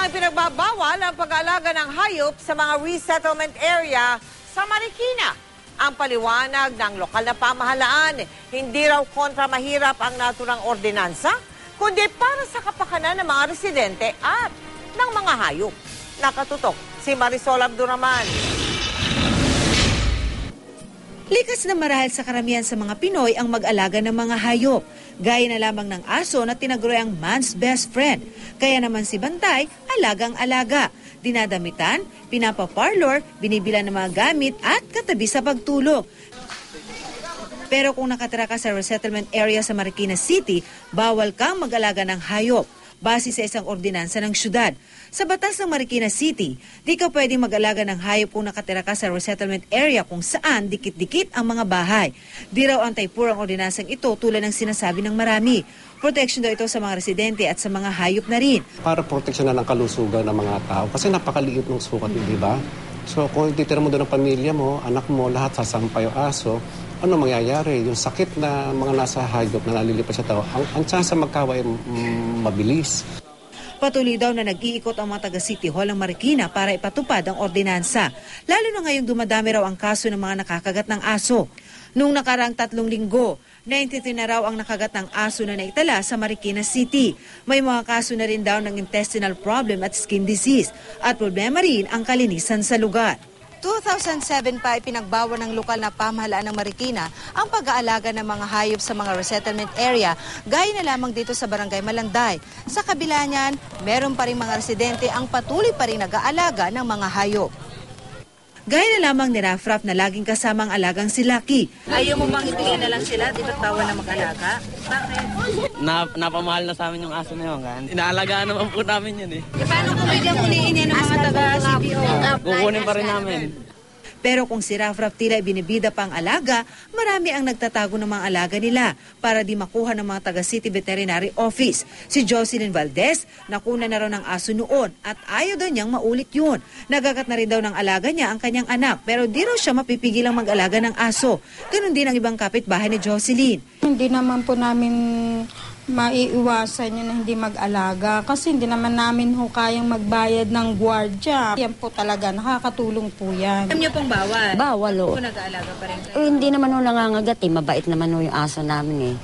Kailangan pinagbabawal ang pag-aalaga ng hayop sa mga resettlement area sa Marikina. Ang paliwanag ng lokal na pamahalaan, hindi raw kontra mahirap ang naturang ordinansa, kundi para sa kapakanan ng mga residente at ng mga hayop. Nakatutok si Marisol Abduraman. Likas na marahil sa karamihan sa mga Pinoy ang mag-alaga ng mga hayop. Gaya na lamang ng aso na tinaguri ang man's best friend. Kaya naman si Bantay, alagang-alaga. Dinadamitan, pinapaparlor, binibilan ng mga gamit at katabi sa pagtulog. Pero kung nakatira ka sa resettlement area sa Marikina City, bawal kang mag-alaga ng hayop base sa isang ordinansa ng syudad. Sa batas ng Marikina City, di ka pwedeng mag-alaga ng hayop kung nakatira ka sa resettlement area kung saan dikit-dikit ang mga bahay. Di raw antay-pur ang ordinansang ito tulad ng sinasabi ng marami. Protection daw ito sa mga residente at sa mga hayop na rin. Para proteksyonan ng kalusugan ng mga tao kasi napakaliit ng sukat, di ba? So kung ititira mo doon ang pamilya mo, anak mo, lahat sasampay o aso, ano mangyayari? Yung sakit na mga nasa hayop na nalilipas sa tao, ang chance magkawa ay mabilis. Patuloy daw na nag-iikot ang mga taga-City Hall ng Marikina para ipatupad ang ordinansa. Lalo na ngayong dumadami raw ang kaso ng mga nakakagat ng aso. Noong nakaraang 3 linggo, 93 na raw ang nakagat ng aso na naitala sa Marikina City. May mga kaso na rin daw ng intestinal problem at skin disease. At problema rin ang kalinisan sa lugar. 2007 pa ipinagbawal ng lokal na pamahalaan ng Marikina ang pag-aalaga ng mga hayop sa mga resettlement area, gaya na lamang dito sa Barangay Malanday. Sa kabila niyan, meron pa rin mga residente ang patuloy pa rin nag-aalaga ng mga hayop. Gaya na lamang ni Rafraf na laging kasama ang alagang si Lucky. Ayaw mo bang ibigay na lang sila? Di ba't bawal na mag-alaga? Bakit? Napamahal na sa amin yung aso na yun. Inaalagaan naman po namin yun eh. Paano kung biglang uliin yan ng mga taga-CPO? Kukunin pa rin namin. Pero kung si Rafraf tila binibida pa ang alaga, marami ang nagtatago ng mga alaga nila para di makuha ng mga taga-City Veterinary Office. Si Jocelyn Valdez, nakuna na raw ng aso noon at ayaw daw niyang maulit yun. Nagagat na rin daw ng alaga niya ang kanyang anak pero di raw siya mapipigilang mag-alaga ng aso. Ganun din ang ibang kapitbahay ni Jocelyn. Hindi naman po namin maiiwasan yun na hindi mag-alaga kasi hindi naman namin ho kayang magbayad ng gwardiya. Yan po talaga, nakakatulong po yan. Alam niyo pong bawal? Bawal o. Kung nag-aalaga pa rin kayo? Hindi naman ho nangangagat eh. Mabait naman ho yung aso namin eh.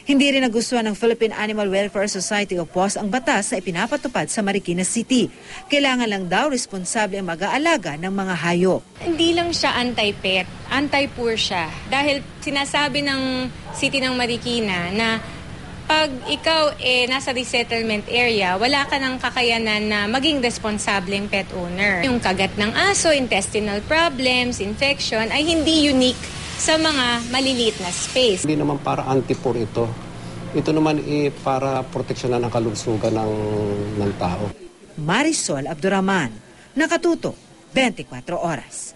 Hindi rin nagustuhan ng Philippine Animal Welfare Society o PAWS ang batas na ipinapatupad sa Marikina City. Kailangan lang daw responsable ang mag-aalaga ng mga hayop. Hindi lang siya anti-pet, anti-poor siya. Dahil sinasabi ng City ng Marikina na pag ikaw nasa resettlement area, wala ka ng kakayanan na maging responsableng pet owner. Yung kagat ng aso, intestinal problems, infection ay hindi unique sa mga maliliit na space. Hindi naman para anti-poor ito. Ito naman para proteksyonan ang kalusugan ng tao. Marisol Abduraman, nakatuto, 24 oras.